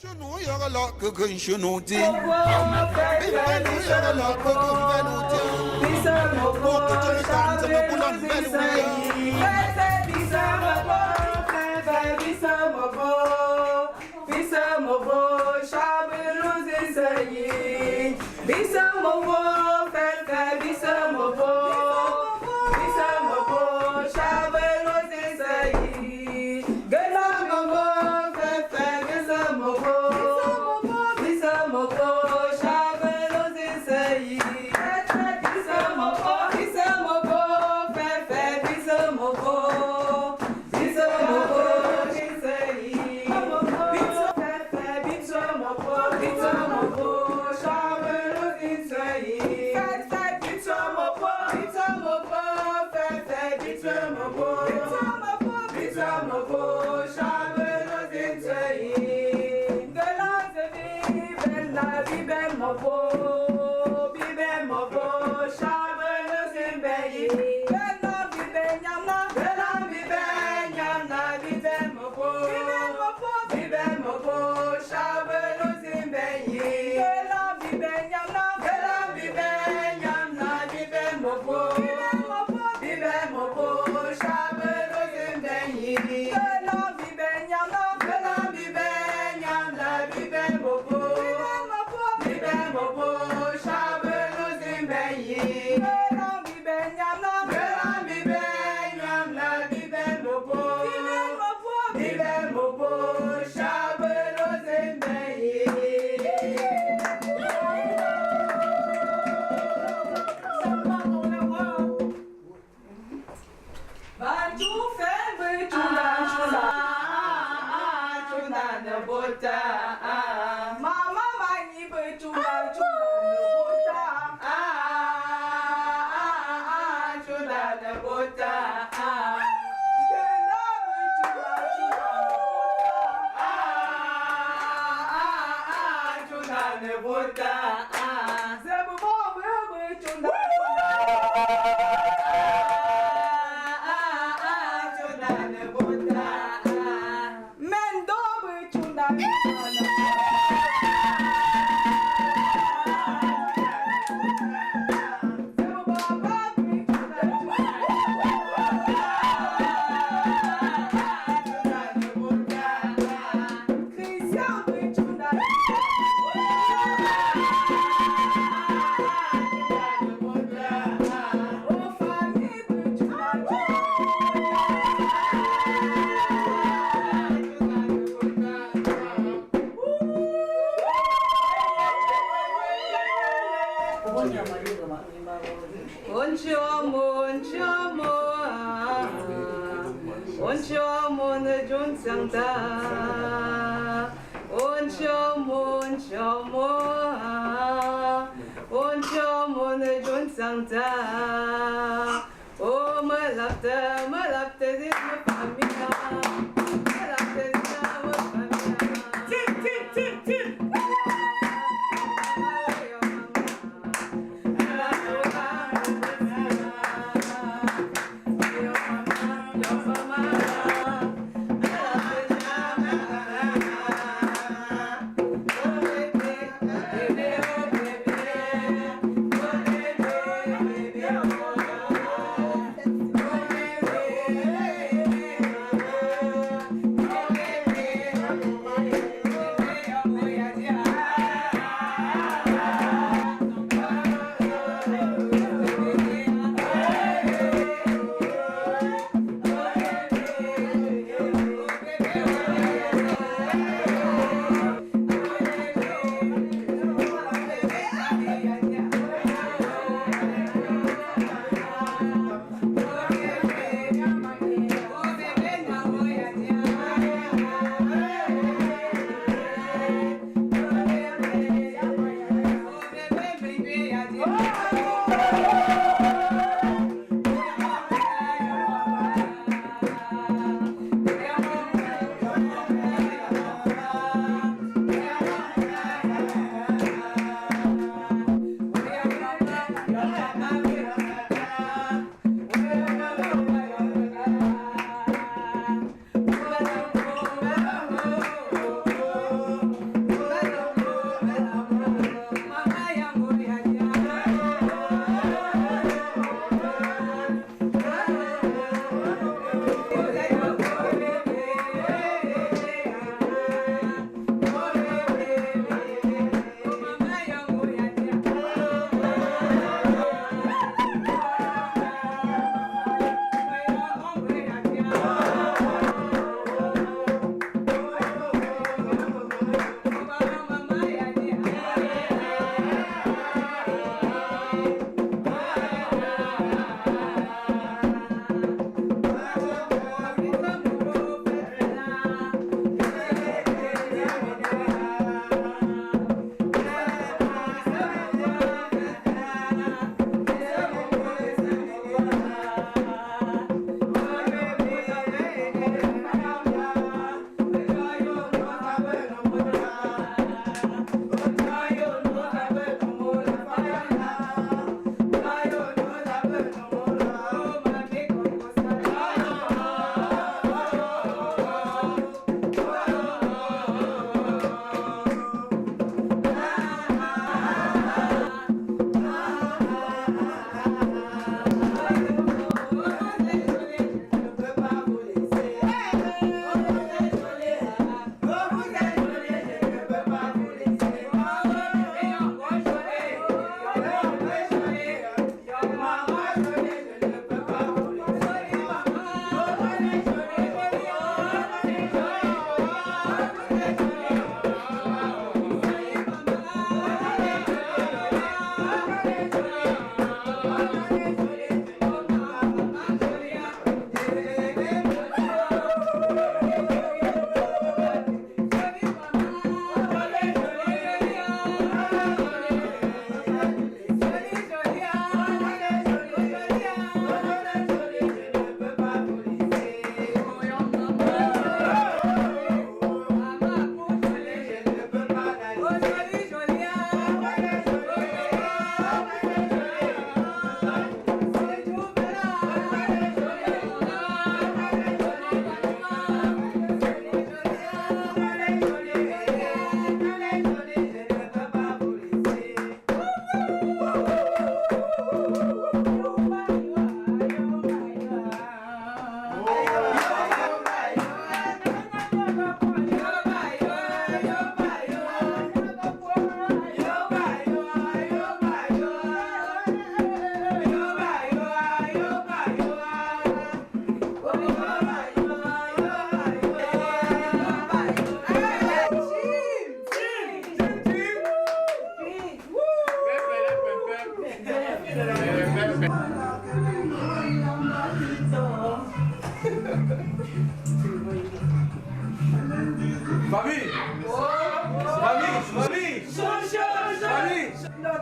Chenou yara la que chenou ti.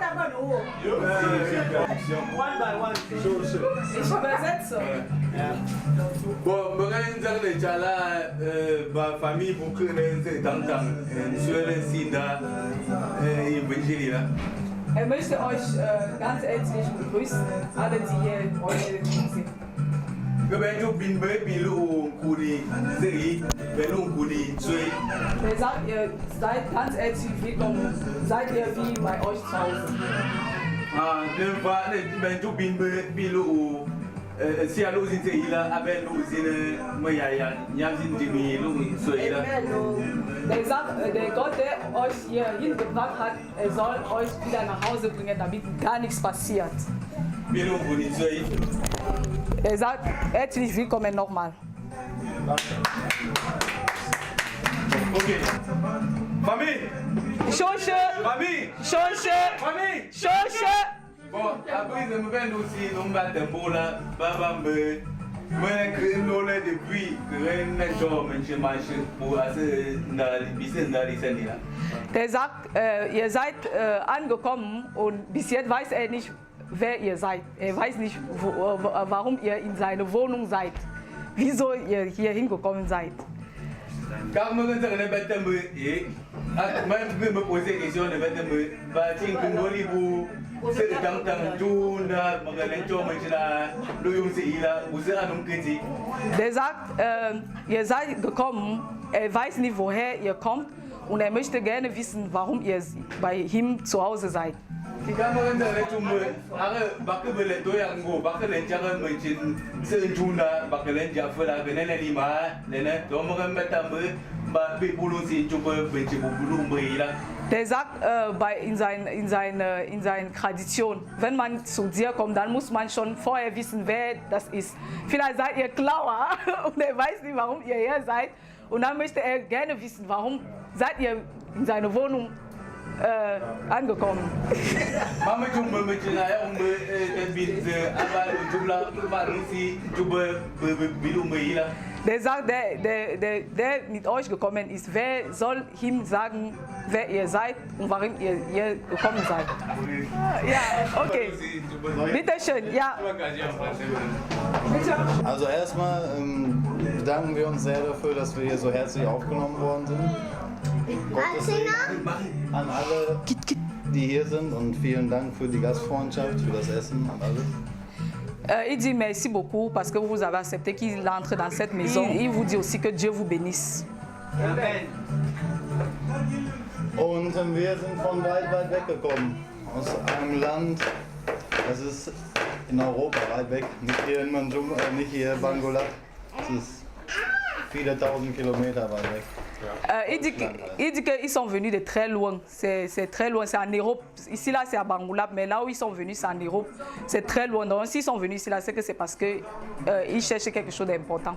One by one. Ich übersetze. Bon, mengenai jangan jalan family buku ni tentang suara sinda Evangeli lah. Möchte euch ganz herzlich begrüßen, alle, die hier heute sind. Kebetulan bin berpilu kuri seri, belum kuri cuy. Er sagt, ihr seid ganz herzlich willkommen, seid ihr wie bei euch zu Hause. Nampak ni kebetulan bin berpilu siapa lu sini ila, apa lu sini maya yang sini lu cuy lah. Er sagt, der Gott, der euch hier hingebracht hat, er soll euch wieder nach Hause bringen, damit gar nichts passiert. Belum kuri cuy. Er sagt, herzlich willkommen nochmal. Okay. Famille. Shoshe. Famille. Shoshe. Famille. Shoshe. Bon, après je me vais aussi nous battre pour la babambe. Moi que nous le depuis que rien jour mention marche pour assez dans bisschen dans die Sendila. Der sagt, ihr seid angekommen und bis jetzt weiß er nicht, wer ihr seid. Er weiß nicht, warum ihr in seiner Wohnung seid. Wieso ihr hier hingekommen seid. Quand je me suis battu, je me posais des questions de battu. Bacin kembali bu, sedang tuna mengenai cuma cina luyung seila, usaha nungkiti. Der sagt, ihr seid gekommen, er weiß nicht, woher ihr kommt und er möchte gerne wissen, warum ihr bei ihm zu Hause seid. Jika mengenai cuma, aku bakal belajar yang go, bakal lencangan mencin sejuna, bakal lencan fela kenal lima, lena, dua mengenai tambah, bakal puluh si cuba mencin puluh merilah. Der sagt in seiner Tradition, wenn man zu dir kommt, dann muss man schon vorher wissen, wer das ist. Vielleicht seid ihr Klauer und er weiß nicht, warum ihr hier seid. Und dann möchte er gerne wissen, warum seid ihr in seiner Wohnung angekommen. Mama cuma mencelaya jumlah manusia cuba belum merilah. Der sagt, der mit euch gekommen ist, wer soll ihm sagen, wer ihr seid und warum ihr hier gekommen seid? Ja, okay. Bitte schön, ja. Also erstmal bedanken wir uns sehr dafür, dass wir hier so herzlich aufgenommen worden sind. Gottes Segen an alle, die hier sind und vielen Dank für die Gastfreundschaft, für das Essen und alles. Il dit merci beaucoup parce que vous avez accepté qu'il entre dans cette maison. Il vous dit aussi que Dieu vous bénisse. Amen. Und wir sind von weit weggekommen. Aus einem Land, das ist in Europa weit weg. Nicht hier in Manjum, nicht hier in Bangola. Es ist viele tausend Kilometer weit weg. Il dit qu'ils sont venus de très loin. C'est très loin, c'est en Europe. Ici, là, c'est à Bangoulap, mais là où ils sont venus, c'est en Europe. C'est très loin. Donc, s'ils sont venus ici, là, c'est que c'est parce qu'ils cherchent quelque chose d'important.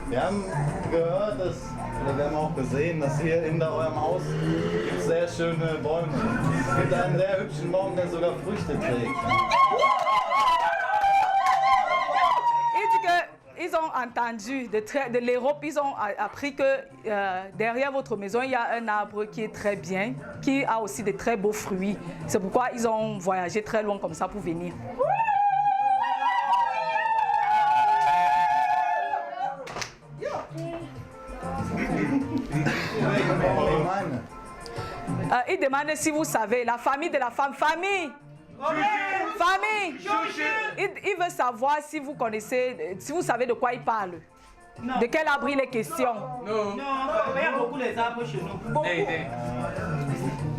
Wir haben gehört, oder wir haben auch gesehen, dass hier hinter eurem Haus gibt sehr schöne Bäume. Es gibt einen sehr hübschen Baum, der sogar Früchte trägt. Ils ont entendu de l'Europe, ils ont appris que derrière votre maison, il y a un arbre qui est très bien, qui a aussi de très beaux fruits. C'est pourquoi ils ont voyagé très loin comme ça pour venir. Il demande si vous savez, la famille de la femme, famille. Famille, il veut savoir si vous connaissez, si vous savez de quoi il parle. Non. De quel arbre il est question. Non, il y a beaucoup les arbres chez nous.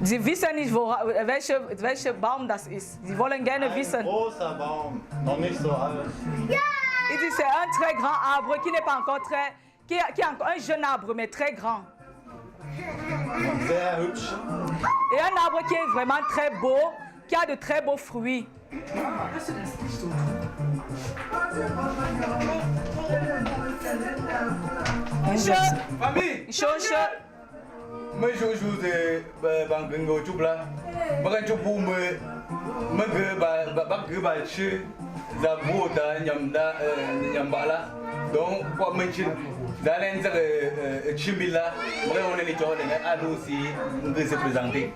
Sie wissen nicht, welcher Baum das ist. Sie wollen gerne wissen. Ein großer Baum, noch nicht so alt. Il dit c'est un très grand arbre qui n'est pas encore très, qui est encore un jeune arbre mais très grand. Und sehr hübsch. Et un arbre qui est vraiment très beau, qui a de très beaux fruits. Famille. Moi je joue de bangengo chupla. Makan chupu me ba chi za buta nyambala. Donc quoi mention Dalen Chimila, on est les Jordan, aussi, de se présenter.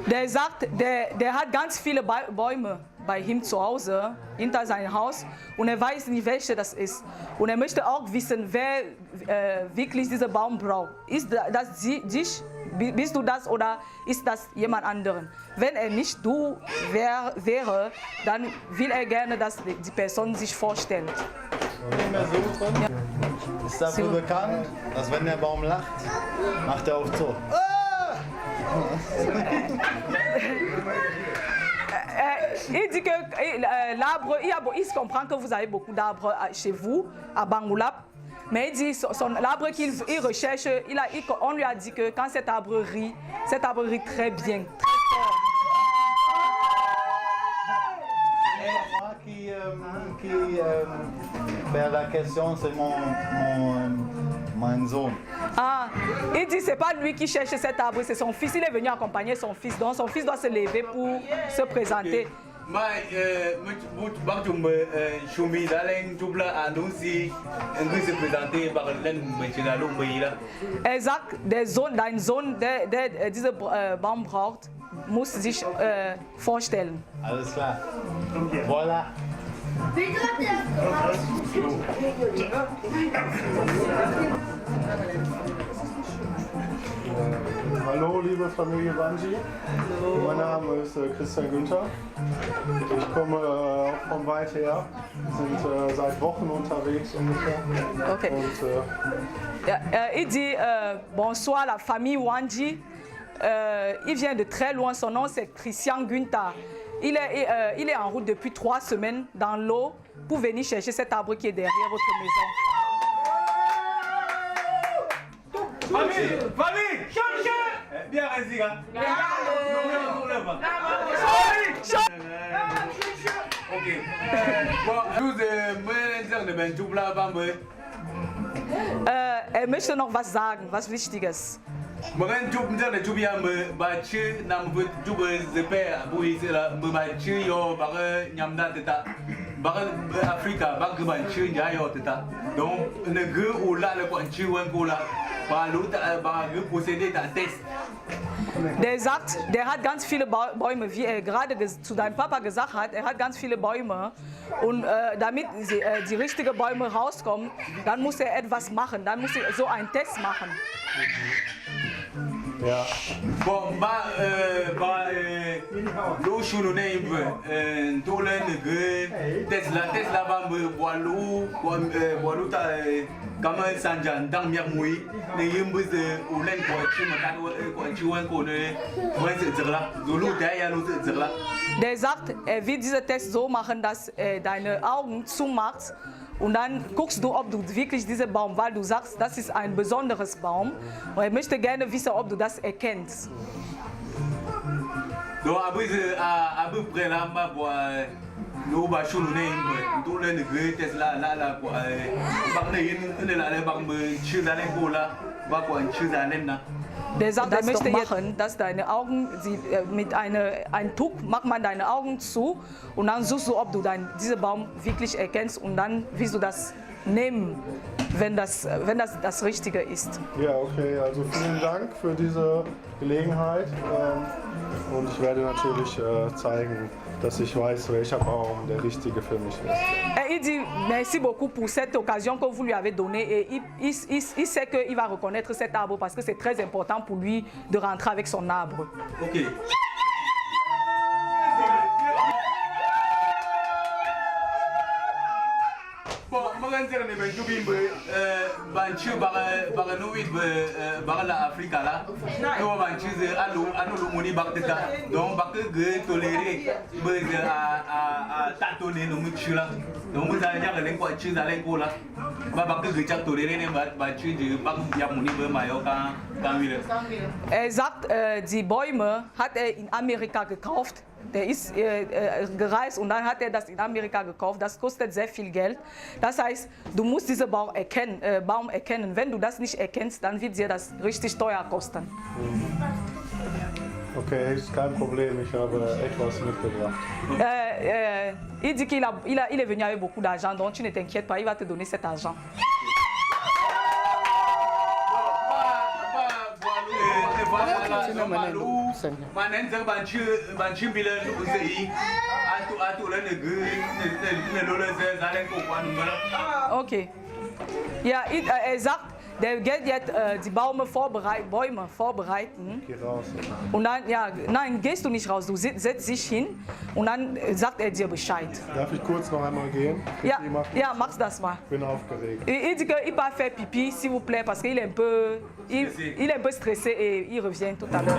Der sagt, der hat ganz viele Bäume bei ihm zu Hause, hinter seinem Haus, und er weiß nicht, welche das ist. Und er möchte auch wissen, wer wirklich diesen Baum braucht. Ist das dich? Bist du das oder ist das jemand anderen? Wenn er nicht du wäre, dann will er gerne, dass die Person sich vorstellt. Nicht mehr so drin. Ist dafür bekannt, dass wenn der Baum lacht, macht er oft so. Il dit que l'arbre, il se comprend que vous avez beaucoup d'arbres chez vous, à Bangoulap. Mais il dit l'arbre qu'il recherche, on lui a dit que quand cet arbre rit très bien, très fort. Faire la question, c'est mon Sohn. Ah, il dit c'est pas lui qui cherche cet arbre, c'est son fils. Il est venu accompagner son fils, donc son fils doit se lever pour se présenter. Er sagt, dein Sohn, der diesen Baum braucht, muss sich vorstellen. Alles klar. Voilà. Hallo liebe Familie Banji, mein Name ist Christian Günther. Ich komme auch von weit her, wir sind seit Wochen unterwegs ungefähr. Okay. Il dit bonsoir la famille Wanji. Il vient de très loin, son nom c'est Christian Günther. Il est en route depuis 3 semaines dans l'eau pour venir chercher cet arbre qui est derrière votre maison. Famille, bien résilié. Ok. Er möchte noch was sagen, was Wichtiges. Der sagt, der hat ganz viele Bäume, wie er gerade zu deinem Papa gesagt hat, er hat ganz viele Bäume und damit die richtigen Bäume rauskommen, dann muss er etwas machen, dann muss er so einen Test machen. Ja. Bon, Der sagt, er will diesen Test so machen, dass er deine Augen zumacht. Und dann guckst du, ob du wirklich diesen Baum, weil du sagst, das ist ein besonderes Baum. Und er möchte gerne wissen, ob du das erkennst. Der sagt, er möchte machen, dass deine Augen, mit einem Tuch macht man deine Augen zu und dann suchst du, ob du diesen Baum wirklich erkennst und dann willst du das nehmen, wenn das Richtige ist. Ja, okay, also vielen Dank für diese Gelegenheit und ich werde natürlich zeigen, dass ich weiß, welcher Baum der richtige für mich ist. Il dit merci beaucoup pour cette occasion que vous lui avez donnée et il sait qu'il va reconnaître cet arbre parce que c'est très important pour lui de rentrer avec son arbre. Ok. Bon, je vais vous dire Er sagt, die Bäume hat er in Amerika gekauft. Der ist gereist und dann hat er das in Amerika gekauft. Das kostet sehr viel Geld. Das heißt, du musst diesen Baum erkennen. Wenn du das nicht erkennst, dann wird dir das richtig teuer kosten. Okay, ist kein Problem, ich habe etwas mitgebracht. Il dit qu'il est venu avec beaucoup d'argent, donc tu ne t'inquiètes pas, il va te donner cet argent. Manen zer banchi bilen uzei atu le ne lole zalen ko kwanu mara. Okay. Ja, er sagt, der geht jetzt die Bäume vorbereiten. Geh raus. Und dann, ja, nein, gehst du nicht raus, du setzt dich hin und dann sagt er dir Bescheid. Darf ich kurz noch einmal gehen? Ja, Pipi machen? ja, mach das mal. Ich bin aufgeregt. Il dit qu'il va faire pipi, s'il vous plaît, parce qu'il est un peu, il est un peu stressé et il revient tout à l'heure.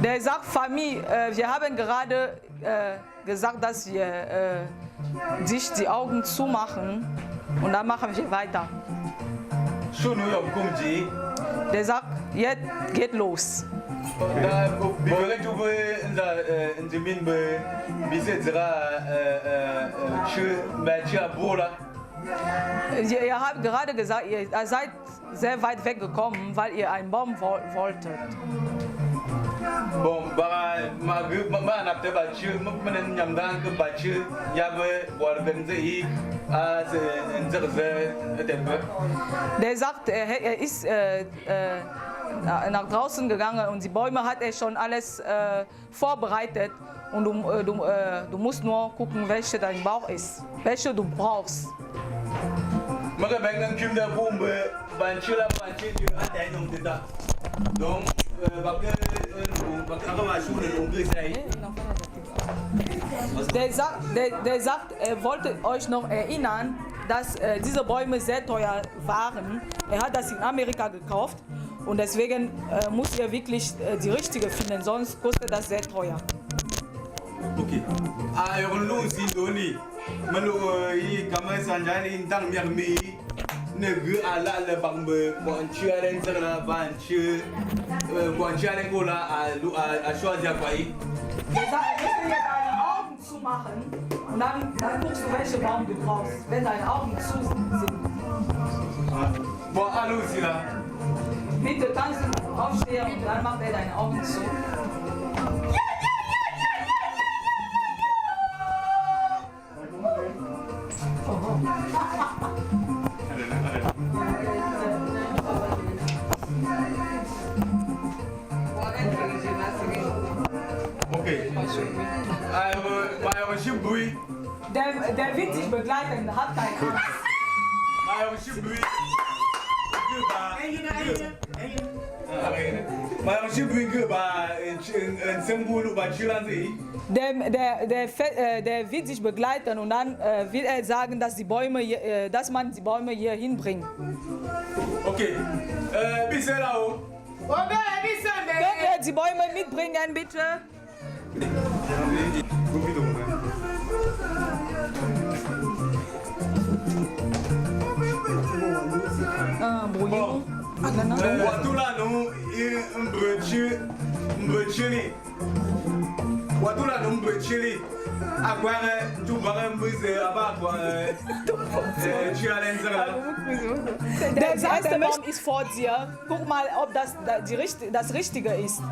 Der sagt, Familie, wir haben gerade gesagt, dass wir sich die Augen zumachen und dann machen wir weiter. Der sagt, jetzt geht los. Ihr habt gerade gesagt, ihr seid sehr weit weggekommen, weil ihr einen Baum wolltet. Bon, ma na te bachu, menen nyamdan ke bachu, yabe organize Der sagt, er ist nach draußen gegangen und die Bäume hat er schon alles vorbereitet und du musst nur gucken, welche dein Bauch ist, welche du brauchst. Der sagt, er wollte euch noch erinnern, dass diese Bäume sehr teuer waren. Er hat das in Amerika gekauft und deswegen muss ihr wirklich die richtige finden, sonst kostet das sehr teuer. Okay. Augen zu machen und dann guckst du, welchen Baum du brauchst, wenn deine Augen zu sind. Bitte kannst du aufstehen und dann macht er deine Augen zu. Okay. Maar alsjeblieft. Der wird dich begleiten, hat keine Angst. Maar alsjeblieft. Maar alsjeblieft, een symbol bij Chile. Der wird sich begleiten und dann will er sagen, dass, dass man die Bäume hier hinbringt. Okay. Bis là. Könnt ihr die Bäume mitbringen, bitte? Bon. Watula no mbrechili. Watula no mbrechili. Agora tu bara mbuze abakwa. Der erste Baum ist vor dir. Guck mal, ob das das Richtige ist.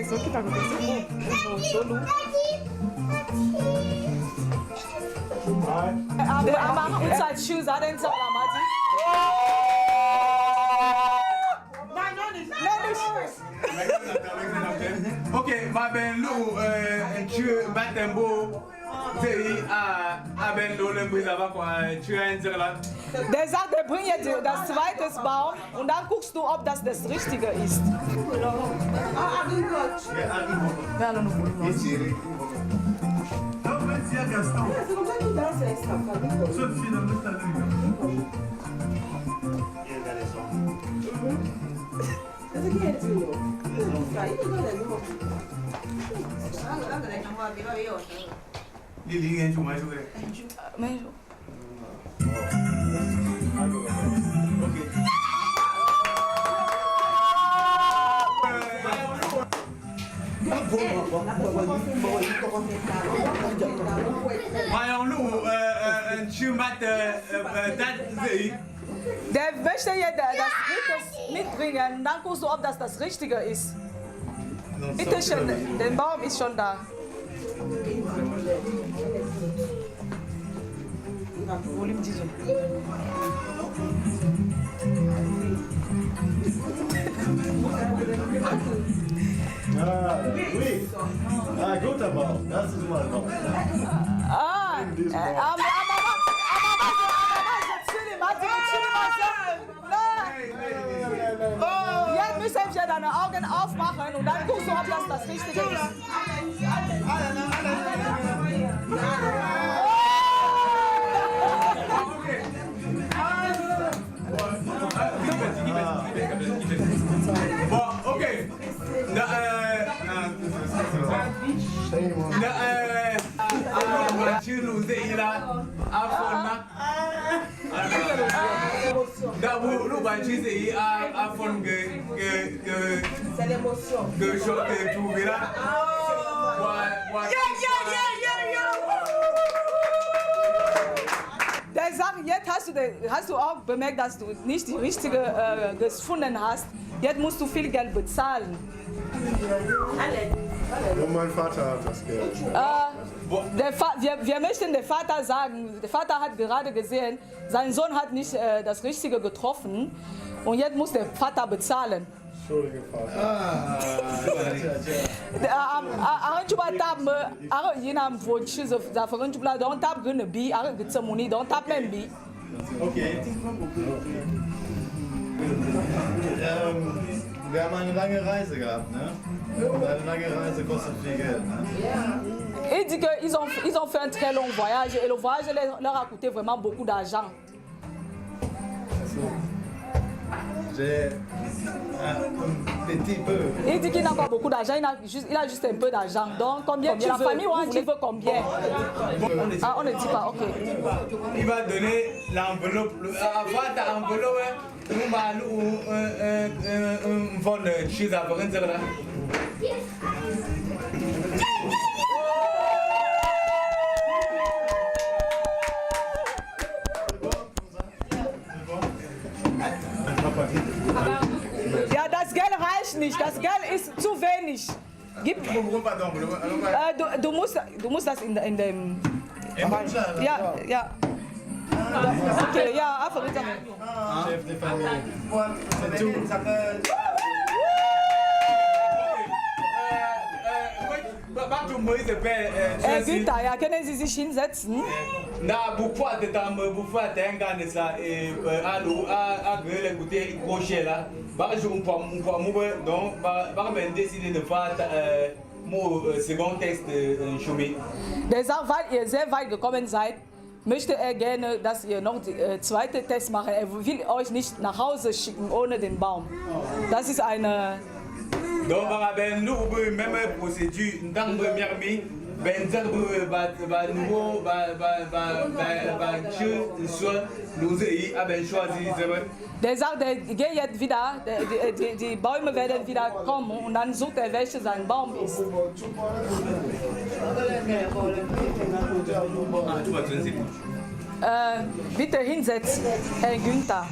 Isso que tá acontecendo. Aber inside shoes, I didn't tell Amadi. Okay, maar ben Lou en tu batembo. Zei ben Lou en Briza va kwa tu en Der sagt, er bringt jetzt das zweite Baum und dann guckst du, ob das das Richtige ist. Lili en tu mais jouer. Maar Lou en tu Der möchte jetzt das Dritte mitbringen, dann guckst du, ob das Richtige ist. Bitte schön, der Baum ist schon da. Oui. Guter Baum. Das ist mal Baum. Jetzt müssen wir deine Augen aufmachen und dann guckst du, ob das Richtige ist. Bon, okay. C'est l'émotion. Der sagt, jetzt hast du auch bemerkt, dass du nicht die richtige gefunden hast. Jetzt musst du viel Geld bezahlen. Und mein Vater hat das Geld. Wir möchten dem Vater sagen, der Vater hat gerade gesehen, sein Sohn hat nicht das Richtige getroffen und jetzt muss der Vater bezahlen. Entschuldige, Vater. Okay. Wir haben eine lange Reise gehabt, ne? Und eine lange Reise kostet viel Geld, ne? Il dit qu'ils ont fait un très long voyage et le voyage leur a coûté vraiment beaucoup d'argent. J'ai un petit peu. Il dit qu'il n'a pas beaucoup d'argent, il a juste un peu d'argent. Donc combien tu veux? La famille, tu veux combien? Ah, on ne dit pas, ok. Il va donner l'enveloppe. Avant ta enveloppe, nous allons vendre une chose à vendre. Ja, das Geld reicht reicht nicht, das Geld ist zu wenig. Gib, du musst das in dem... Ja, ja. Okay, ja, einfach bitte. Chef de famille. Günther, ja, können Sie sich hinsetzen? Na, pourquoi tu t'as un gars de ça et à écouter crochet là, bah je donc bah décider de faire mon second texte chômé. Der sagt, weil ihr sehr weit gekommen seid, möchte er gerne, dass ihr noch den zweiten Test macht. Er will euch nicht nach Hause schicken ohne den Baum. Das ist eine... Donc nous même procédure dans première mi ben nouveau choisi. Der sagt, der geht jetzt wieder, die Bäume werden wieder kommen und dann sucht er, welcher sein Baum ist. Bitte hinsetzen, Herr Günther.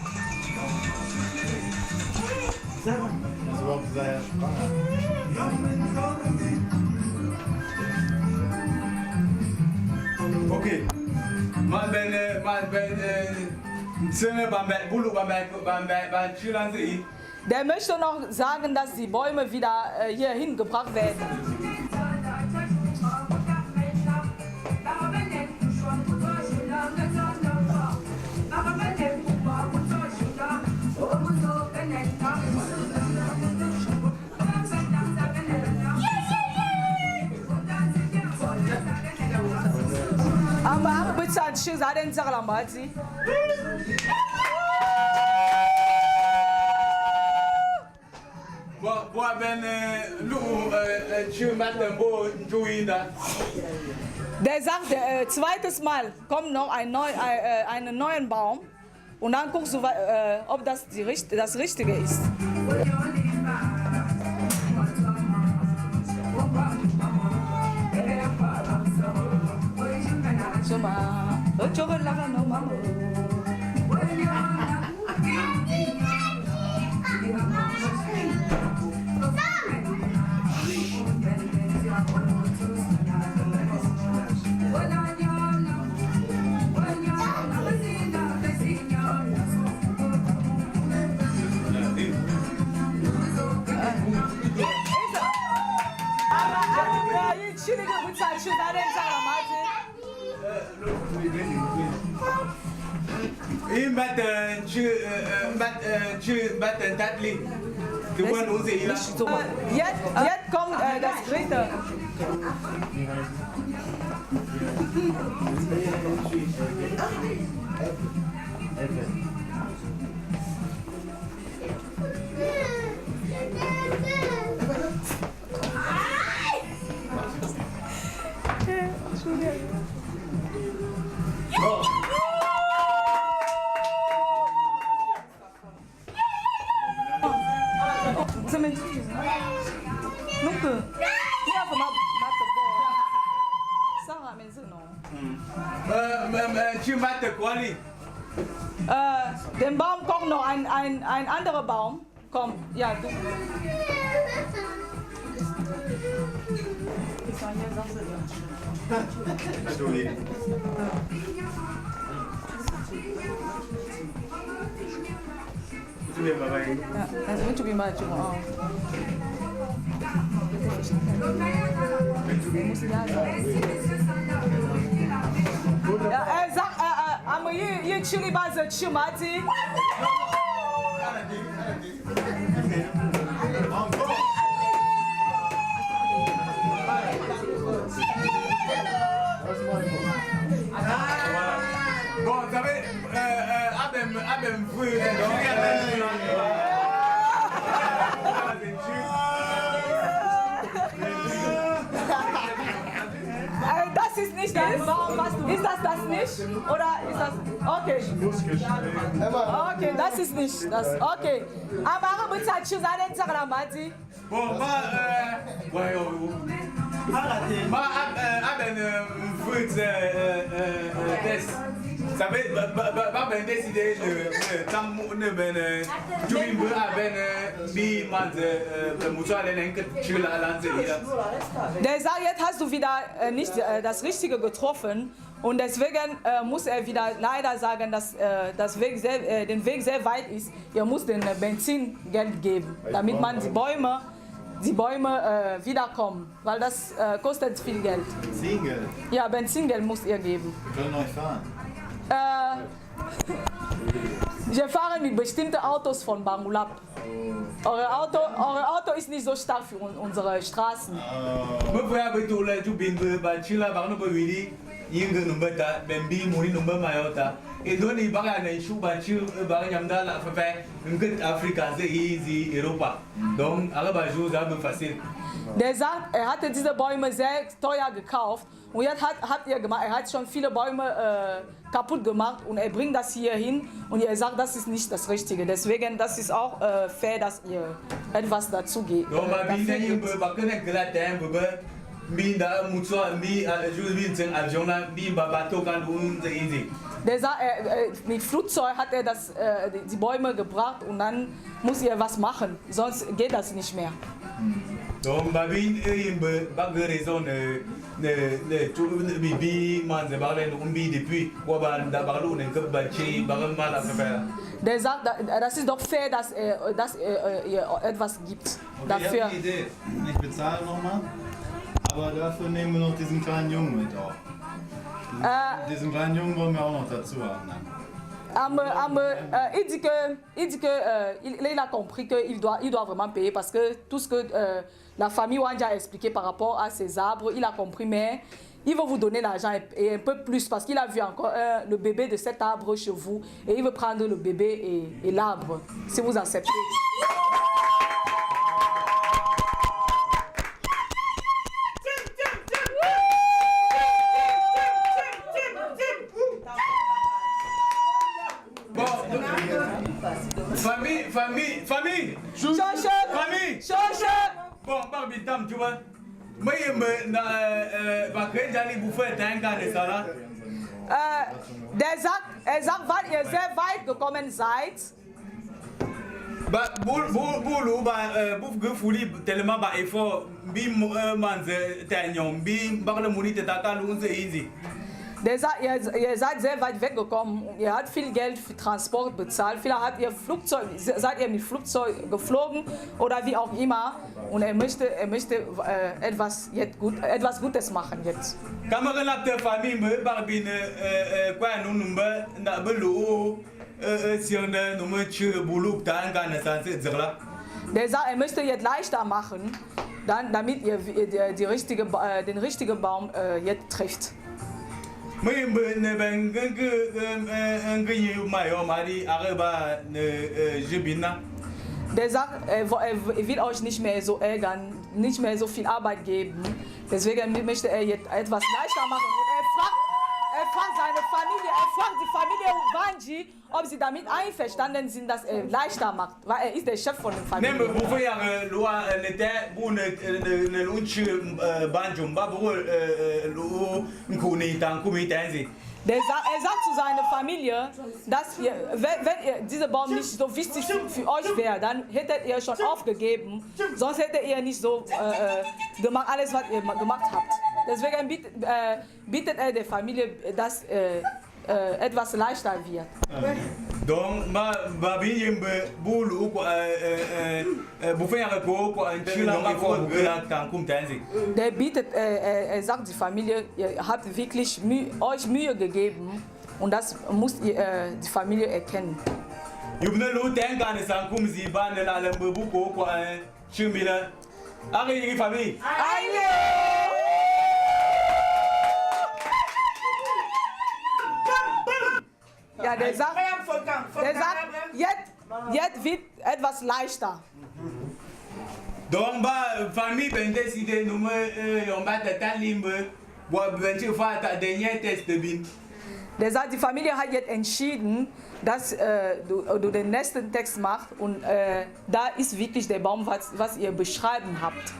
Das ist überhaupt sehr spannend. Okay. Der möchte noch sagen, dass die Bäume wieder hier hingebracht werden. Aber bezahlt Schizaden Salamati. Der sagt, zweites Mal kommt noch einen neuen Baum und dann guckst du, ob das das Richtige ist. Jetzt kommt das dritte. Dem Baum kommt noch ein anderer Baum. Komm, ja, du. Also muito bem mais ja, er sagt, aber hier Chili Base Chimati. Bon, vous savez, Abem Fouille, das ist nicht das Baum, was du... Ist das nicht? Oder ist das... Okay. Okay, das ist nicht das. Okay. Aber wir bezahlen schon seine Zaramati. Bon, Abem Fouille, Test. Ça fait pas ben décider le temps ne ben tu veux avec bi man muss alle denken tu la lanze hier. Der sagt, jetzt hast du wieder nicht das Richtige getroffen und deswegen muss er wieder leider sagen, dass den Weg sehr weit ist. Ihr müsst den Benzin Geld geben, damit man die Bäume wiederkommen, weil das kostet viel Geld. Benzingeld. Ja, Benzingeld müsst ihr geben. Wir können euch fahren. Wir fahren mit bestimmten Autos von Bangulap. Eure Auto ist nicht so stark für unsere Straßen. Bevor wir betul tu bin ba chila ba no bawili yinga numba ta bembi muri numba mayota. Indoni baga na ishu ba chiu ba nyamda la fa ngut Afrika ze easy Europa. Donc alle ba jo da facile. Der sagt, er hatte diese Bäume sehr teuer gekauft und jetzt hat er hat schon viele Bäume kaputt gemacht und er bringt das hier hin und er sagt, das ist nicht das Richtige. Deswegen, das ist auch fair, dass ihr etwas dazu gebt. Der sagt, mit Flugzeug hat er die Bäume gebracht und dann muss er was machen, sonst geht das nicht mehr. Donc babin bagre raison bibi manze barlen umbi depuis wa da barlo ne ke bachi bagan mal affaire. Der sagt, das ist doch fair, dass ihr etwas gibt dafür. Ich habe eine Idee. Ich bezahle nochmal, aber dafür nehmen wir noch diesen kleinen Jungen mit auf. Diesen kleinen Jungen wollen wir auch noch dazu haben. Il dit qu'il a compris qu'il doit vraiment payer parce que tout ce que la famille Wanja a expliqué par rapport à ces arbres, il a compris, mais il veut vous donner l'argent et un peu plus parce qu'il a vu encore le bébé de cet arbre chez vous et il veut prendre le bébé et l'arbre, si vous acceptez. Famille. Bon, Barbie Tam, tu vois. Moi, va créer d'aller bouffer un gars de ça là. Er sagt, weil ihr sehr weit gekommen seid. Boulou, bouffe gefuli tellement bas effort. Bim manze t'aignons, bim barle mouni te takal unze easy. Der sagt, ihr seid sehr weit weggekommen, ihr habt viel Geld für Transport bezahlt, vielleicht seid ihr mit Flugzeug geflogen oder wie auch immer und er möchte etwas Gutes machen jetzt. Kamera na te famille barbine kwa numba na belu sione nummer chu bulu tanga na sanse zerla. Der sagt, er möchte jetzt leichter machen, damit ihr den richtigen Baum jetzt trifft. Der sagt, er will euch nicht mehr so ärgern, nicht mehr so viel Arbeit geben. Deswegen möchte er jetzt etwas leichter machen. Und er fragt seine Familie, die Familie Wanji, ob sie damit einverstanden sind, dass er leichter macht, weil er ist der Chef von der Familie. Er sagt zu seiner Familie, dass wenn dieser Baum nicht so wichtig für euch wäre, dann hättet ihr schon aufgegeben, sonst hättet ihr nicht so gemacht, alles was ihr gemacht habt. Deswegen bittet er der Familie, dass etwas leichter wird. Donc, der bietet, er sagt die Familie, ihr habt wirklich euch Mühe gegeben und das muss die Familie erkennen. Ja, der sagt, jetzt wird etwas leichter. Donc, famille ben décidé nous on va te limbe, ben faire ta dernière test de bin. Der sagt, die Familie hat jetzt entschieden, dass du den nächsten Text machst und da ist wirklich der Baum, was ihr beschreiben habt.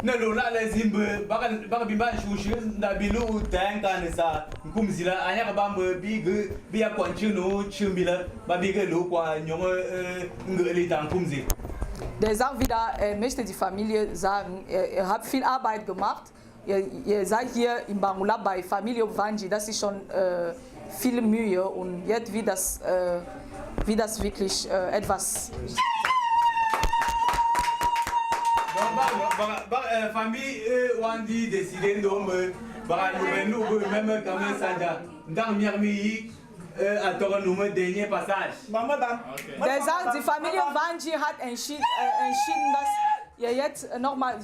na lo la la zimbe baka bimba shushu na bilu tanka ne sa kumzila anya ka bambe bi ya kwanchino chumbila ba bige lo kwa nyongo ngeli tan kumzi. Der sagt wieder, er möchte die Familie sagen, er hat viel Arbeit gemacht. Ihr seid hier in Bangula bei Familie Vanji, das ist schon viel Mühe und jetzt wie das wirklich etwas. Famille Wandi décidé de nous même quand même ça dans Mirmi à Toronto dernier passage. Der sagt, die Familie Vanji hat entschieden, dass ihr jetzt nochmal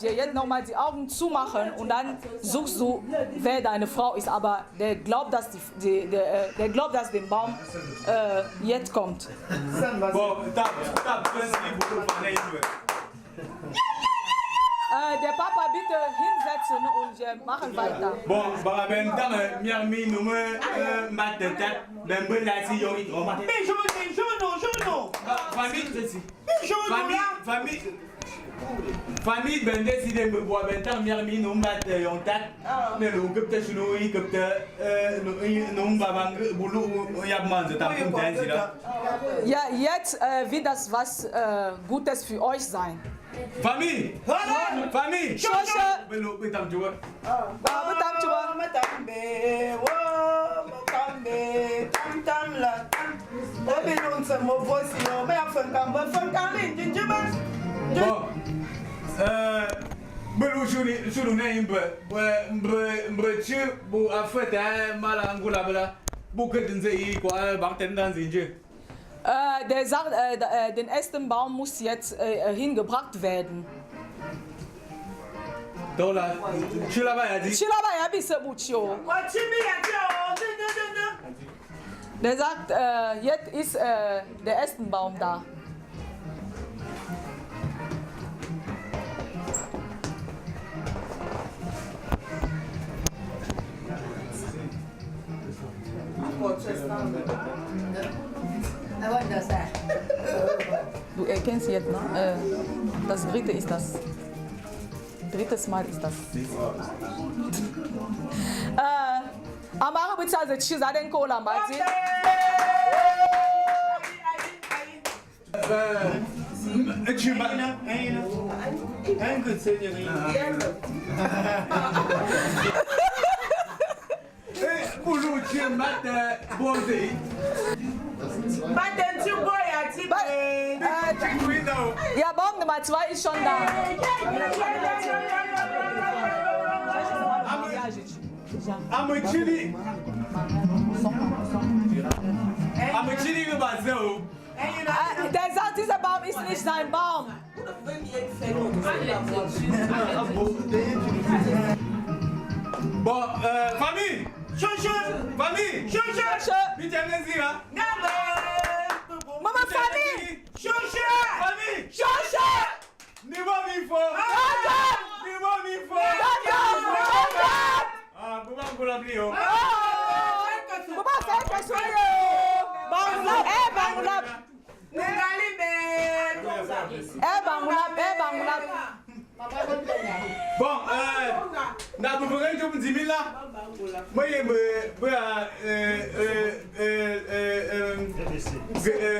die Augen zumachen und dann suchst du, wer deine Frau ist. Aber der glaubt, dass der Baum jetzt kommt. Der Papa bitte hinsetzen und wir machen weiter. Bon, ben dans Mirmi nous matetat ben belasi yo idroma. Famille ben décidé me boire ben dans Mirmi nous mat yon tat. Mais le gupte chino i gupte nous babang bulu ya manze ta kum danzira. Ja, jetzt wird das was Gutes für euch sein. Famille! Famille! Shosha! Belum betam juga. Betam juga. Matambe, wo, matambe, tam tam la tam. Obi nunse mo voice yo, me afenkan jinjiba. Bon. Belum suruh naik bercu bu afet malangula bela bukan denzi kuah bang tendan zinje. Der sagt, den ersten Baum muss jetzt hingebracht werden. Dola, Chilabaya bisa bucio. Der sagt, jetzt ist der erste Baum da. Du erkennst jetzt, ne? Das dritte ist das. Drittes Mal ist das. Amara bitte also chiza den kola mati. Ja, Baum Nummer 2 ist schon da. Der sagt, dieser Baum ist nicht sein Baum. Bon, famille! Famille! Bitte Zira! Mama, famille! Famille! Niveau Mifo! Niveau Mifo! Ah, comment vous l'appelez? Comment faire que je sois Bangulap! Bon, na beberapa jam zimila,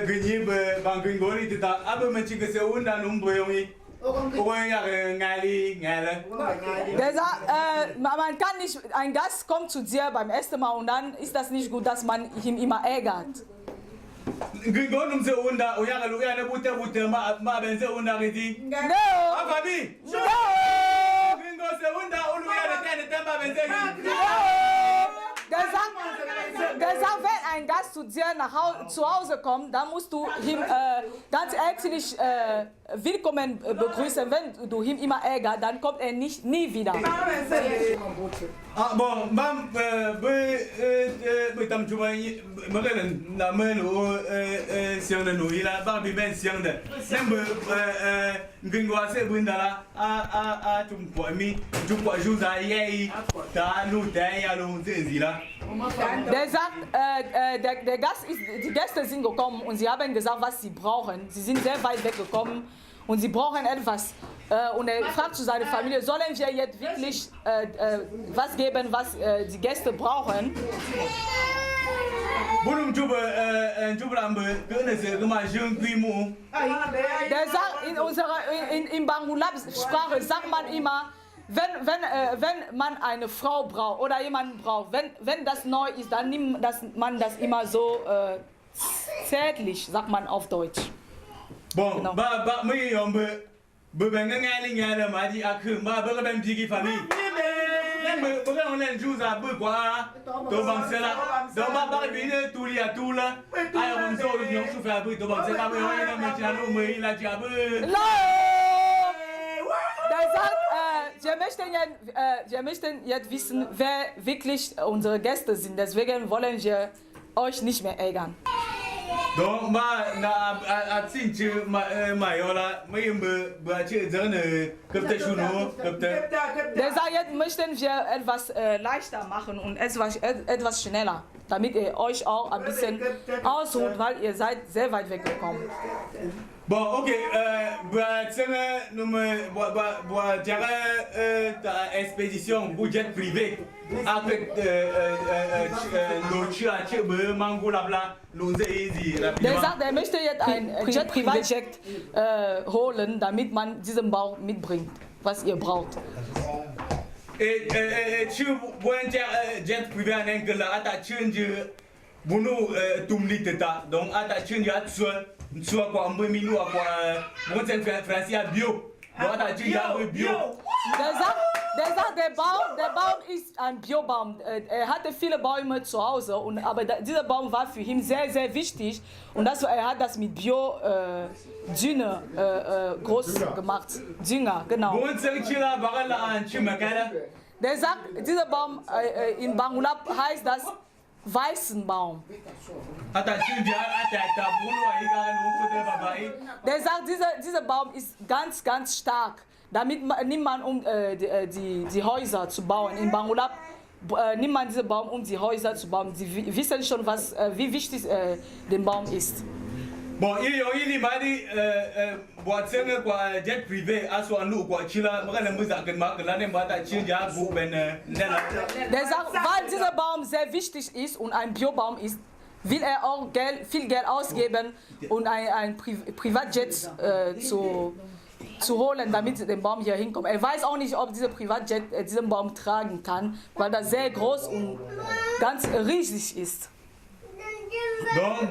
gini bangking gori kita, apa macam keseunda numboyongi, orang yang ngali. Man kann nicht, ein Gast kommt zu dir beim ersten Mal und dann ist das nicht gut, dass man ihn immer ärgert. Gringo num seunda, o yang lu yang buta ma ben seunda reti. No. Apa bi? No. Gringo seunda, o lu yang kan temba ben seunda. No. Der sagt, wenn ein Gast zu dir zu Hause kommt, dann musst du ihm ganz herzlich willkommen begrüßen. Wenn du ihn immer ärgerst, dann kommt er nie wieder. Ah, bon, mam betam cuma makanan nama lu siang dan nu ila babi ben siang dan. Nembe gringo ase bundala cuma mi cuma juza yei ta lu ya lu zila. Der sagt, die Gäste sind gekommen und sie haben gesagt, was sie brauchen. Sie sind sehr weit weggekommen und sie brauchen etwas. Und er fragt zu seiner Familie, sollen wir jetzt wirklich was geben, was die Gäste brauchen? Der sagt, in Bangulab-Sprache sagt man immer, wenn man eine Frau braucht oder jemanden braucht, wenn das neu ist, dann nimmt man das immer so zärtlich, sagt man auf Deutsch. Bon, Genau. Der sagt, wir möchten jetzt wissen, wer wirklich unsere Gäste sind. Deswegen wollen wir euch nicht mehr ärgern. Donc na atsinchi mayola Der sagt, jetzt möchten wir etwas leichter machen und etwas schneller, damit ihr euch auch ein bisschen ausruht, weil ihr seid sehr weit weggekommen. Bon, ok, ta expédition pour jet privé avec Der sagt, er möchte jetzt ein Privatjet holen, damit man diesen Baum mitbringt, was ihr braucht. jet privé en anglais, ata change bunu tumliteta, donc ata change at soit quoi, un peu milou à quoi, bon c'est français bio, donc ata change bio. Der sagt, der Baum ist ein Biobaum. Er hatte viele Bäume zu Hause, aber dieser Baum war für ihn sehr, sehr wichtig. Und er hat das mit Bio-Dünger groß gemacht. Dünger, genau. Der sagt, dieser Baum in Bangulab heißt das Weißenbaum. Der sagt, dieser Baum ist ganz, ganz stark. Damit nimmt man die Häuser zu bauen. In Bangulab nimmt man diesen Baum, um die Häuser zu bauen. Sie wissen schon, wie wichtig der Baum ist. Bon, il m'a dit, jet privé, à soit nous, quoi, chila, der sagt, weil dieser Baum sehr wichtig ist und ein Biobaum ist, will er auch viel Geld ausgeben und ein Privatjet zu holen, damit der Baum hier hinkommt. Er weiß auch nicht, ob dieser Privatjet diesen Baum tragen kann, weil er sehr groß und ganz riesig ist. Donc,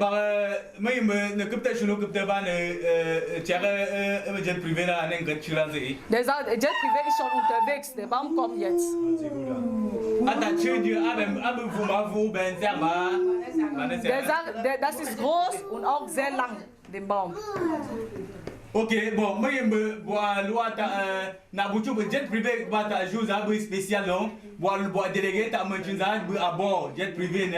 jet privé là, Der sagt, der Jet Privé ist schon unterwegs, der Baum kommt jetzt. Der sagt, das ist groß und auch sehr lang, der Baum. Ok, bon, moi na jet privé bata jour spécial non, bois délégué ta à bord jet privé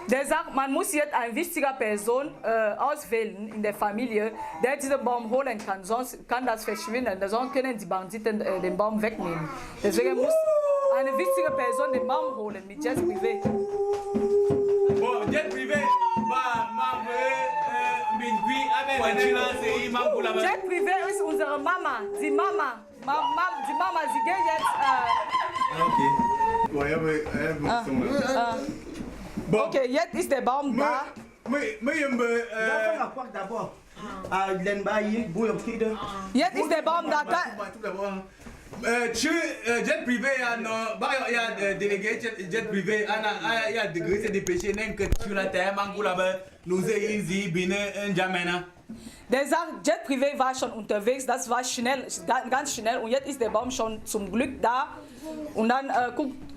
Der sagt, man muss jetzt eine wichtige Person auswählen in der Familie, der diesen Baum holen kann, sonst kann das verschwinden, sonst können die Banditen den Baum wegnehmen. Deswegen muss eine wichtige Person den Baum holen mit Jet Privé. Bon, jet privé, Jet Privé ist unsere Mama. Die Mama, sie geht jetzt. Okay, jetzt ist der Baum da. Jetzt ist der Baum da. Jet privé, il y a délégué jet privé, il y a degré c'est dépêché, que sur la terre, nous easy, bine, jamena. Der sagt, Jet Privé war schon unterwegs, das war schnell, ganz schnell und jetzt ist der Baum schon zum Glück da und dann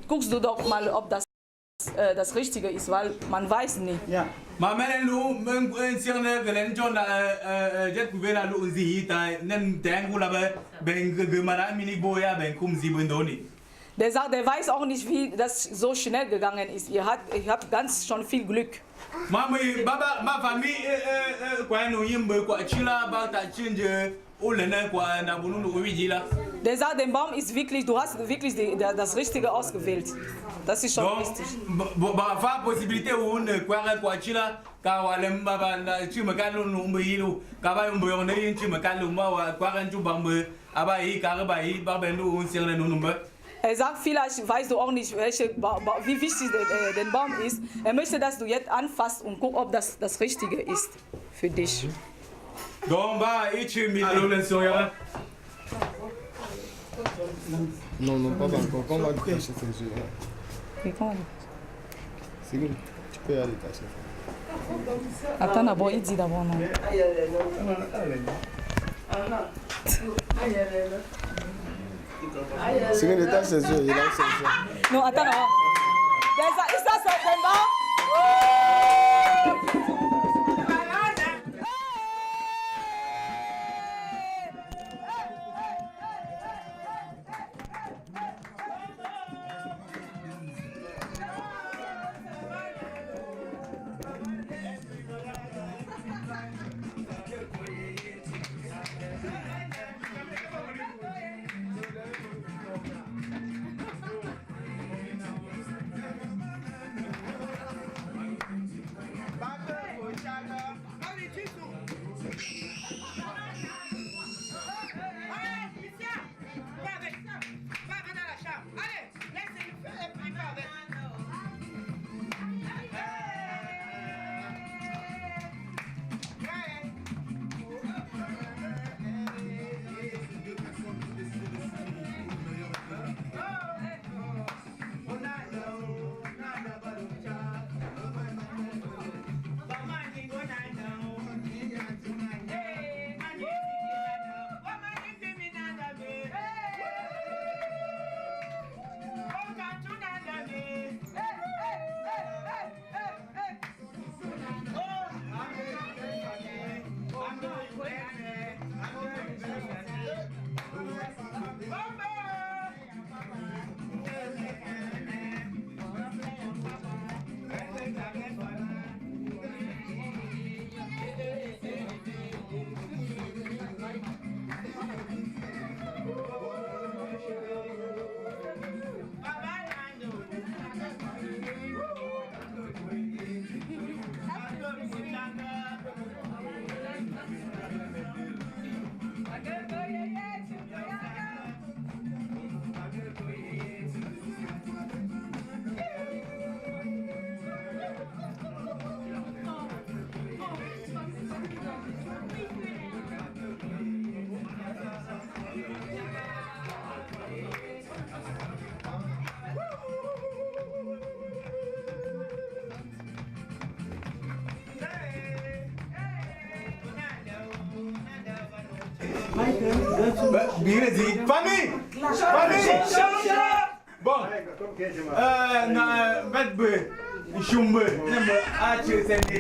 guckst du doch mal, ob das Richtige ist, weil man weiß nicht. Ja. Der sagt, der weiß auch nicht, wie das so schnell gegangen ist. Ihr habt ganz schon viel Glück. Ma famille, quoi, nous y quoi, chila, bata, change, Der sagt, den Baum ist wirklich, du hast wirklich das Richtige ausgewählt. Das ist schon richtig. Possibilité où on croirait quoi chila ka wale mbaba na chima kalu numbilu ka ba umbo ne chima kalu ma wa kwaran tu bambe aba yi ka ba yi ba bendu un sirle numbe. Er sagt, vielleicht weißt du auch nicht, wie wichtig der Baum ist. Er möchte, dass du jetzt anfasst und guckst, ob das das Richtige ist für dich. Domba ich mit Lolen Soya. Non, non, pas encore. Quand on va tâcher ces yeux. Oui, comment? C'est bon, tu peux y aller tâcher. Attends d'abord, il dit d'abord non. C'est bon, tâche ses yeux, il a ses yeux. Non, attends d'abord. Ist das der Baum? Famille! Bon, na bedbe, shumbe, ache sendi,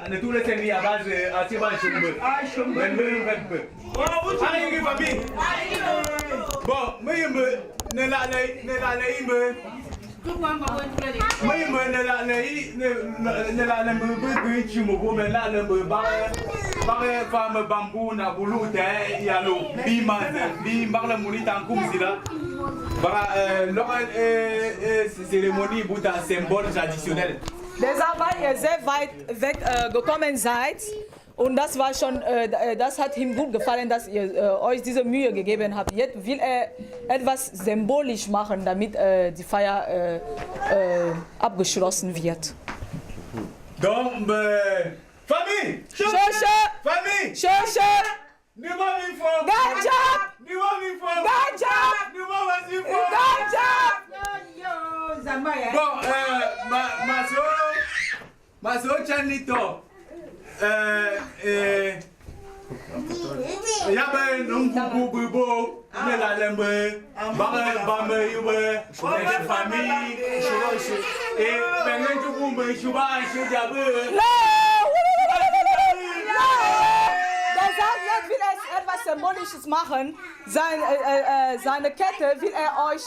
ne tous les sendi à base à tiba shumbe. Bedbe. Allez, famille. Bon, mais ne la imbe. Mais ne la me chumo bo me la me bare femme bambou na bulu te yalo bi marla munita kumzila bara cérémonie buta symbole traditionnel. Der Saal, weil ihr sehr weit weg gekommen seid und das war schon, das hat ihm gut gefallen, dass ihr euch diese Mühe gegeben habt. Jetzt will er etwas symbolisch machen, damit die Feier abgeschlossen wird. Donc, famille! Schösche! Famille! Schösche! Ganja! Bon, Maso Chanito. Yabe numbu bubo, nela lembe, bambe yube, famille, et bengen tu bumbe shuba shujabe. Will er etwas Symbolisches machen. Seine Kette will er euch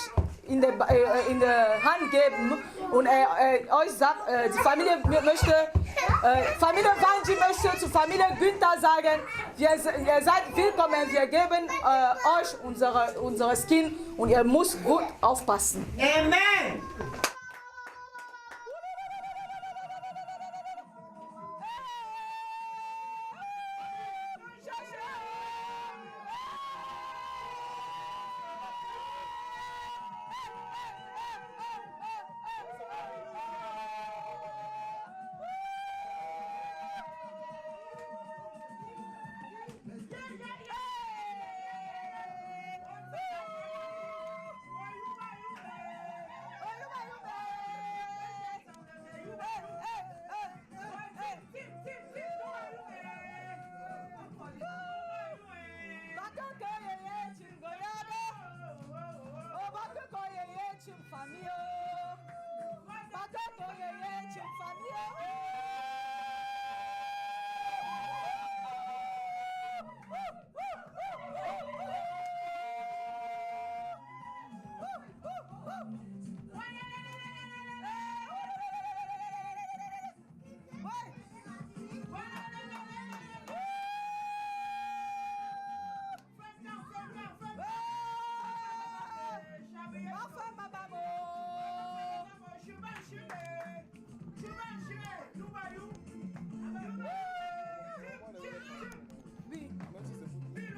in der Hand geben Und euch sagt, die Familie möchte, Familie Wanji möchte zu Familie Günther sagen, ihr seid willkommen, wir geben euch unsere Skin und ihr müsst gut aufpassen. Amen.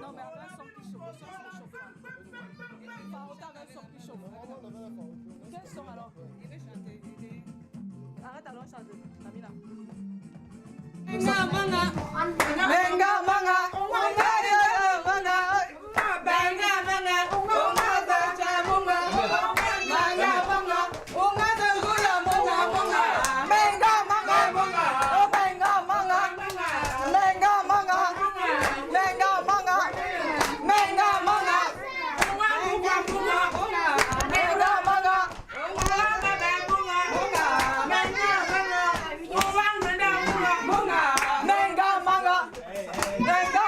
Non, mais avec un son qui chauffe, le son c'est chauffant. Enfin, avec un son qui chauffe. Quel son alors? Il veut chanter. Arrête alors de chanter, Camila. Menga manga, menga manga, menga manga, menga manga, menga dacha munga, menga manga, menga dacha munga, menga manga, oh menga manga, menga manga, menga manga, menga manga, menga manga. Menga manga, menga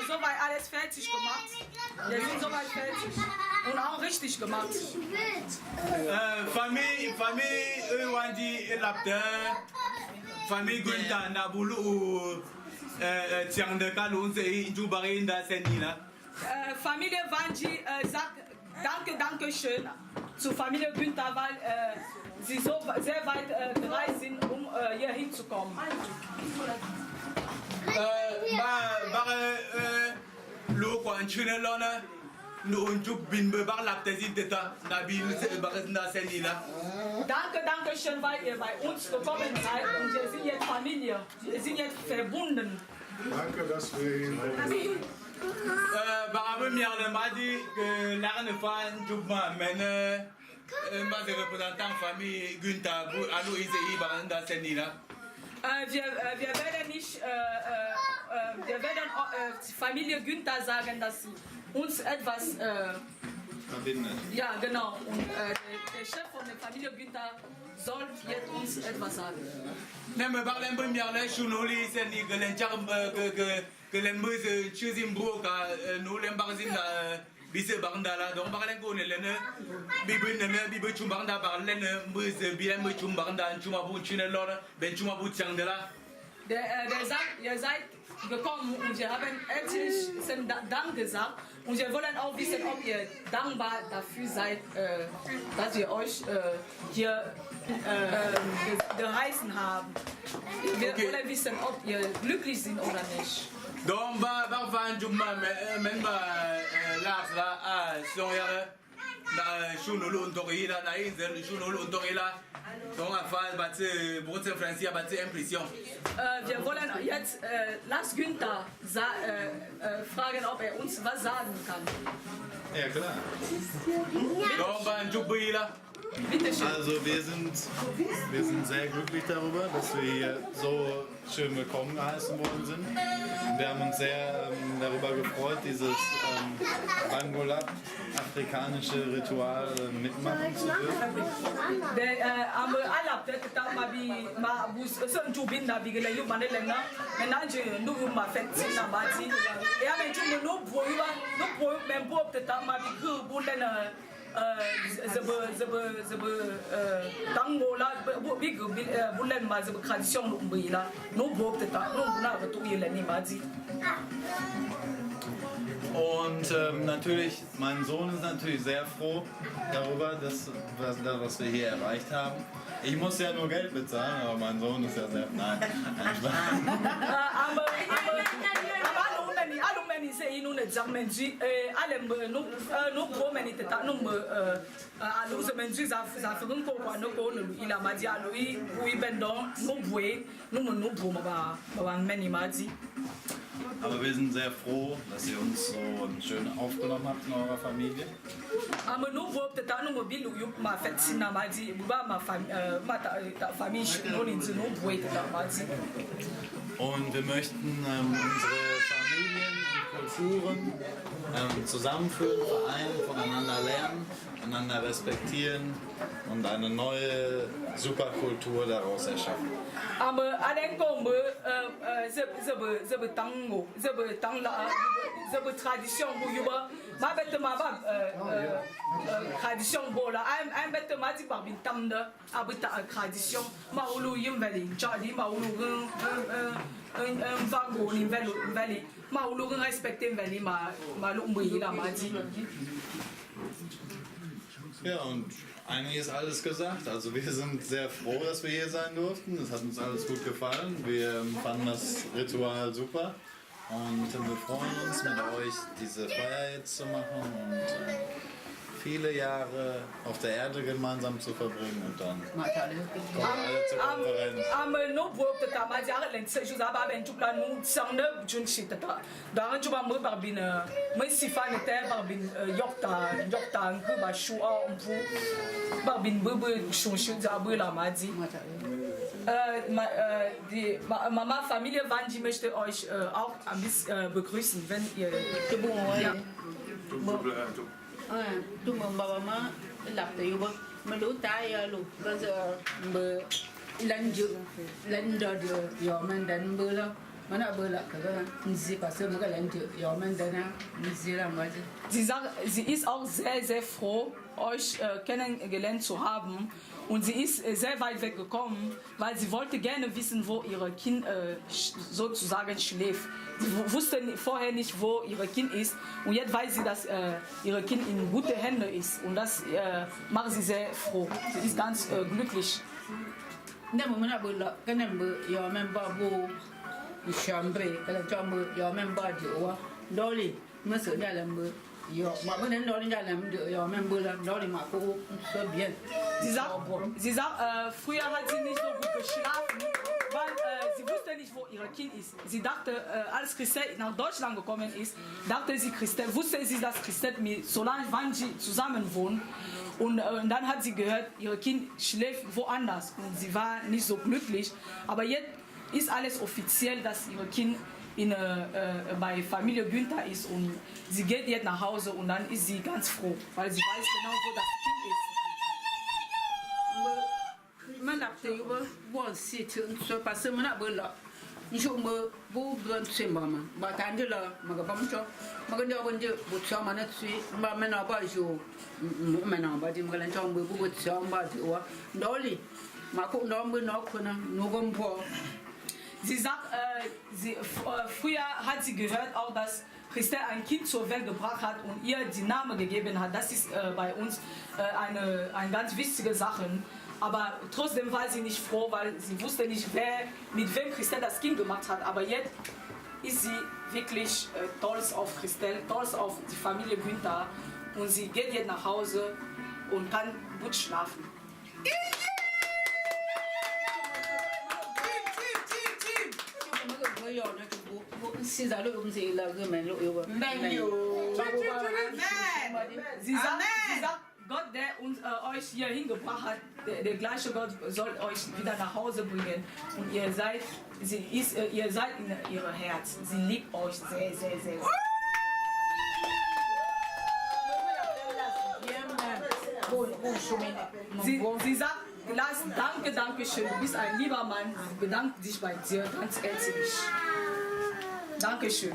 Soweit alles fertig gemacht. Wir sind soweit fertig. Und auch richtig gemacht. Famille Wandi Lapta, famille Gunta Nabulu, Tiang de Kalun, Jubarinda Senina. Familie Wandi sagt danke schön zur Familie Günther, weil sie so sehr weit gereist sind, um hier hinzukommen. Nunjuk bin bebarlap tesin teta, Nabi na senila. Danke schön, weil ihr bei uns gekommen seid und wir sind jetzt Familie. Wir sind jetzt verbunden. Danke, dass wir Barabe miarle madi que l'arne fan jubma mene ma de représentant famille Günther Alu Isei baranda senila. Wir werden nicht, wir werden die Familie Günther sagen, dass sie uns etwas verbindet. Ja, genau. Und der Chef von der Familie Günther soll jetzt uns etwas sagen. Nemme barle miarle shunoli seni gelenchar gelembe chuzim ka nulem barzin bise barndala donc barlen ko lene bibe chumbanda barlen mbuze bilen chumbanda chuma bu chinelor ben chuma bu changdela. Der sagt, ihr seid gekommen und wir haben endlich Dank gesagt und wir wollen auch wissen, ob ihr dankbar dafür seid, dass wir euch hier gereisen haben. Wir wollen wissen, ob ihr glücklich sind oder nicht. Donc van jumma menba la soyare na shunulu ndorila na inzel shunulu ndorila donc afal batze brotze francia batze impression. Wir wollen jetzt Lars Günther fragen, ob er uns was sagen kann. Ja, klar. Donc van jubila. Also wir sind sehr glücklich darüber, dass wir hier so schön willkommen geheißen worden sind. Wir haben uns sehr darüber gefreut, dieses Bangola afrikanische Ritual mitmachen zu dürfen. Und natürlich, mein Sohn ist natürlich sehr froh darüber, was wir hier erreicht haben. Ich muss ja nur Geld bezahlen, aber mein Sohn ist ja sehr... Nein, aber wir sind sehr froh, dass ihr uns so schön aufgenommen habt in eurer Familie. Und wir möchten unsere Familien und Kulturen zusammenführen, vereinen, voneinander lernen, einander respektieren und eine neue Superkultur daraus erschaffen. Ja, und eigentlich ist alles gesagt. Also wir sind sehr froh, dass wir hier sein durften. Es hat uns alles gut gefallen. Wir fanden das Ritual super. Und wir freuen uns, mit euch diese Feier jetzt zu machen und viele Jahre auf der Erde gemeinsam zu verbringen und dann kommen alle zur Konferenz. Die Mama Familie Wanji möchte euch auch ein bisschen begrüßen, wenn ihr ja. Tu mừng bà má lập tiểu bơ mà lũ tay lũ bây giờ bơ lên rồi giờ mình đến bơ lo mà nó bơ là cái gì cả sự mà cái lên giờ mình đến à gì làm vậy. Sie ist auch sehr, sehr froh, euch kennengelernt zu haben. Und sie ist sehr weit weg gekommen, weil sie wollte gerne wissen, wo ihr Kind sozusagen schläft. Sie wusste vorher nicht, wo ihr Kind ist. Und jetzt weiß sie, dass ihr Kind in gute Hände ist. Und das macht sie sehr froh. Sie ist ganz glücklich. yo ma benen lo linda lam de yo men bula lo ma ko so bien Früher hat sie nicht so gut geschlafen, weil sie wusste nicht, wo ihr Kind ist. Sie dachte, als Christelle nach Deutschland gekommen ist, dachte sie, wusste sie, dass Christelle mit Solange Wanji zusammen wohnen. Und dann hat sie gehört, ihr Kind schläft woanders und sie war nicht so glücklich. Aber jetzt ist alles offiziell, dass ihr Kind bei Familie Günther ist und sie geht jetzt nach Hause und dann ist sie ganz froh, weil sie weiß genau, wo das Kind ist. Man lap te yo bon sit so parce que mana bela ni so mo bo bon semba ma ba tande la ma ga bam cho ma ga ndo bon je bo cho ma na tsi ma mena ba jo mena ba di ma ga cho mo bo cho ba di wa ndoli ma ko ndo mo no ko na no gom po. Sie sagt, früher hat sie gehört auch, dass Christelle ein Kind zur Welt gebracht hat und ihr die Namen gegeben hat. Das ist bei uns eine ganz wichtige Sache. Aber trotzdem war sie nicht froh, weil sie wusste nicht, mit wem Christelle das Kind gemacht hat. Aber jetzt ist sie wirklich stolz auf Christelle, stolz auf die Familie Günther. Und sie geht jetzt nach Hause und kann gut schlafen. Sie sagt, Gott, der euch hier hingebracht hat, der gleiche Gott soll euch wieder nach Hause bringen. Und ihr seid in ihrem Herz. Sie liebt euch sehr, sehr, sehr. Sie sagt, Glas, danke schön, du bist ein lieber Mann, bedanke dich bei dir ganz herzlich. Danke schön.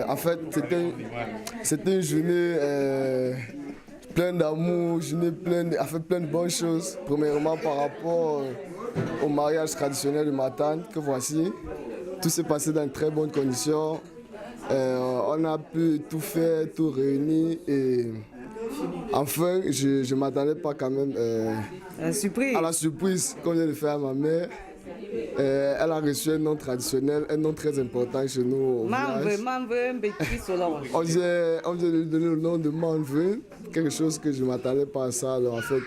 En fait, c'était une journée pleine d'amour, une journée plein de bonnes choses. Premièrement, par rapport au mariage traditionnel de ma tante que voici, tout s'est passé dans de très bonnes conditions. On a pu tout faire, tout réunir et enfin, je ne m'attendais pas quand même à la surprise qu'on vient de faire à ma mère. Elle a reçu un nom traditionnel, un nom très important chez nous au village. On vient de lui donner le nom de Manveux, quelque chose que je ne m'attendais pas à ça. Alors en fait,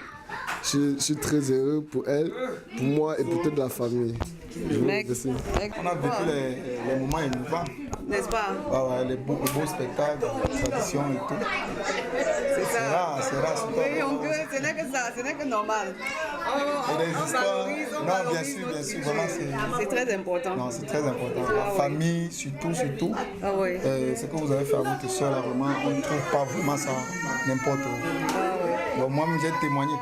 je suis très heureux pour elle, pour moi et pour toute la famille. On a vécu les moments émouvants. N'est-ce pas? Les beaux spectacles, les traditions et tout. C'est ça. C'est rare. Oui, ce n'est que ça, ce n'est que normal. Et les histoires, non, bien sûr, vraiment c'est très important. Non, c'est très important. La famille, surtout. Ah oui. Ce que vous avez fait avec votre soeur, là, vraiment, on ne trouve pas vraiment ça n'importe où. Ah oui. Donc moi-même, j'ai témoigné.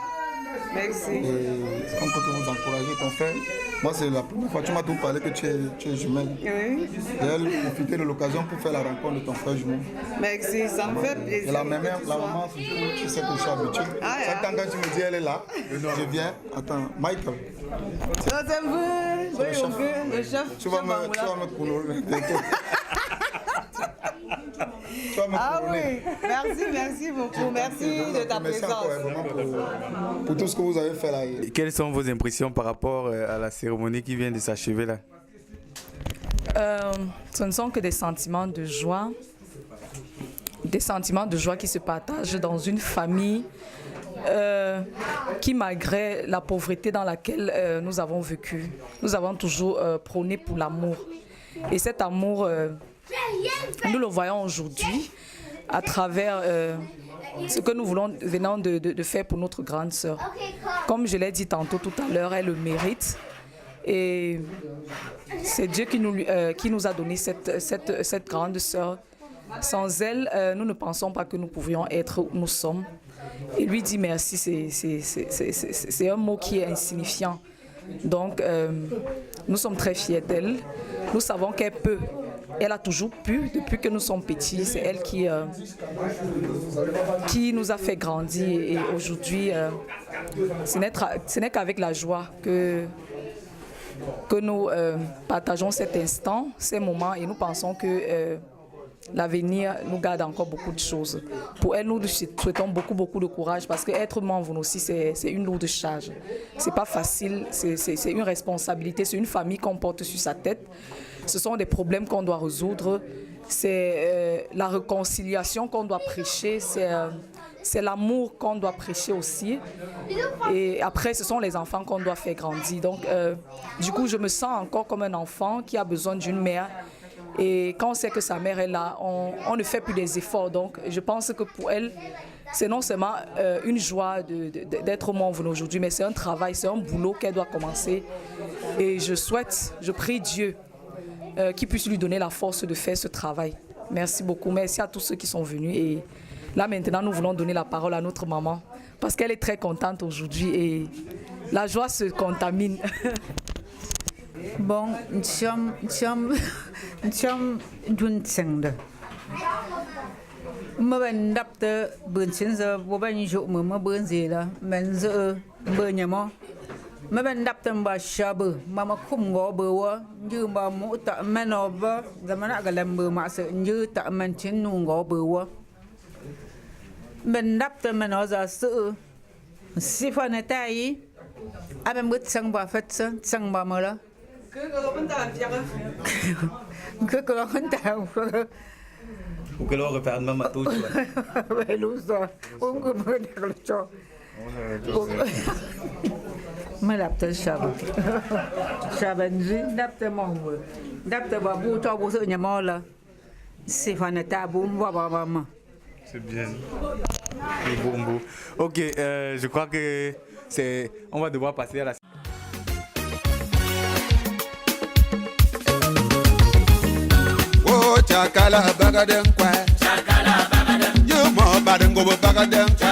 Merci. Et on peut que vous encourager ton frère. Moi, c'est la première fois que tu m'as tout parlé que tu es jumelle. Oui. J'ai profité de l'occasion pour faire la rencontre de ton frère jumeau. Merci, ça me fait plaisir. Et la maman, tu sais que je suis habitué. Chaque temps quand tu me dis elle est là, je viens. Attends, Michael. Le chef. Tu vas me couronner bientôt. Ah oui, merci beaucoup. Merci de ta présence. Pour tout ce que vous avez fait là. Quelles sont vos impressions par rapport à la cérémonie qui vient de s'achever là? Ce ne sont que des sentiments de joie qui se partagent dans une famille qui, malgré la pauvreté dans laquelle nous avons vécu, nous avons toujours prôné pour l'amour. Et cet amour, nous le voyons aujourd'hui à travers ce que nous venons de faire pour notre grande sœur. Comme je l'ai dit tantôt tout à l'heure, elle le mérite. Et c'est Dieu qui nous a donné cette grande sœur. Sans elle, nous ne pensons pas que nous pouvions être où nous sommes. Et lui dire merci, c'est un mot qui est insignifiant. Donc, nous sommes très fiers d'elle. Nous savons qu'elle peut. Elle a toujours pu, depuis que nous sommes petits. C'est elle qui nous a fait grandir. Et aujourd'hui, ce n'est qu'avec la joie que nous partageons cet instant, ces moments. Et nous pensons que l'avenir nous garde encore beaucoup de choses. Pour elle, nous souhaitons beaucoup de courage parce qu'être membre aussi, c'est une lourde charge. C'est pas facile, c'est une responsabilité, c'est une famille qu'on porte sur sa tête. Ce sont des problèmes qu'on doit résoudre. c'est la réconciliation qu'on doit prêcher, c'est l'amour qu'on doit prêcher aussi. Et après, ce sont les enfants qu'on doit faire grandir. Donc, du coup, je me sens encore comme un enfant qui a besoin d'une mère. Et quand on sait que sa mère est là, on ne fait plus des efforts. Donc, je pense que pour elle, c'est non seulement une joie d'être au monde aujourd'hui, mais c'est un travail, c'est un boulot qu'elle doit commencer. Et je prie Dieu qu'il puisse lui donner la force de faire ce travail. Merci beaucoup. Merci à tous ceux qui sont venus. Et là, maintenant, nous voulons donner la parole à notre maman parce qu'elle est très contente aujourd'hui et la joie se contamine. Bon, Chum Dunseng. Mà bên đắp tơ bươn xin giờ vô bên dụ mà bươn gì là mình giờ bơ nhà mò mà bên đắp tơ bà sa bơ mà khum ngõ bơ wa như mà mũ tạ men nó bơ giờ mà lại làm bơ mà sợ như tạ men chín nụ ngõ bơ wa bên đắp tơ mà nó giờ sự si pha này tay à bên bứt sang bà phết sang bà mà đó cứ có vấn đề Ou que l'on repère même à tout. Ouais, nous ça. On peut dire le chat. Mais là, peut-être ça. Ça va nous d'apte mon. D'apte babou, toi, vous êtes mort là. C'est fan de tabou, maman. C'est bien. Les bonbons. Ok, je crois que on va devoir passer à la. Chakala bagadem kwa. Chakala bagadem. You mo badengo bagadem kwa.